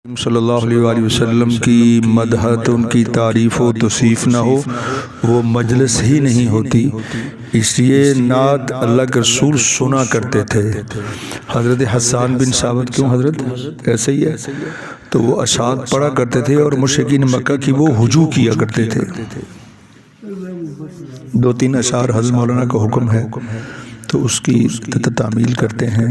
सल्लल्लाहु अलैहि वसल्लम की मदहत उनकी तारीफ़ व तौसीफ़ न हो वो मजलिस ही नहीं होती। इसलिए नात अल्लाह के रसूल सुना करते थे। हज़रत हसन बिन साबित क्यों हज़रत ऐसे ही है, तो वो अशात पढ़ा करते थे और मुशरिकीन मक्का की वो हुजू किया करते थे। दो तीन अशार हज़रत मौलाना का हुक्म है तो उसकी तामील करते हैं।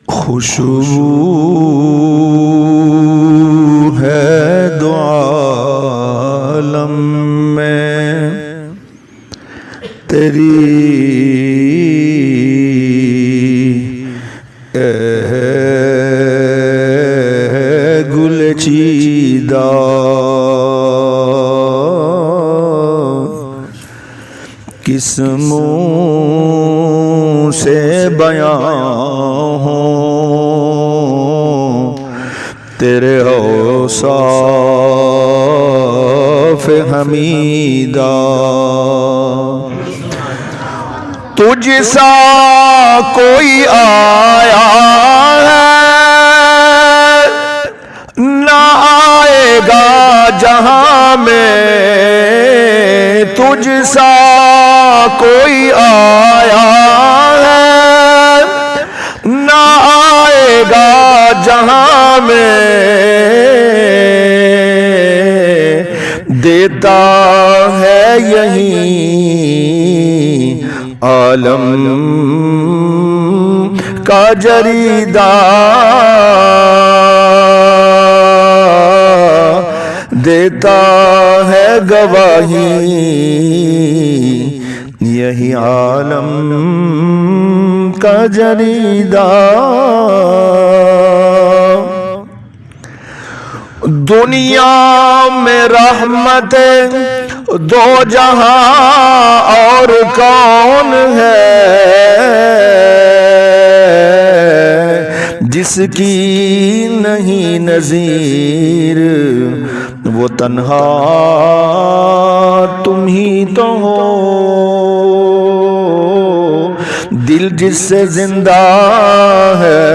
खुशबू है दो आलम में तेरी गुलचीदा किस मुँह से बयां हो तेरे औसाफ हमीदा। तुझसा कोई आया है ना आएगा जहां में, तुझसा कोई आया है ना आएगा जहां में, देता है यही आलम का जरीदा, देता है गवाही यही आलम का जरीदा। दुनिया में रहमत दो जहां और कौन है जिसकी नहीं नज़ीर, वो तन्हा तुम ही तो हो, दिल जिससे जिंदा है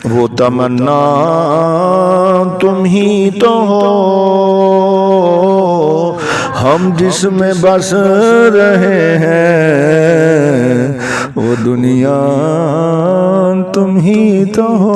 वो तमन्ना तुम ही तो हो, हम जिसमें बस रहे हैं वो दुनिया तुम ही तो हो।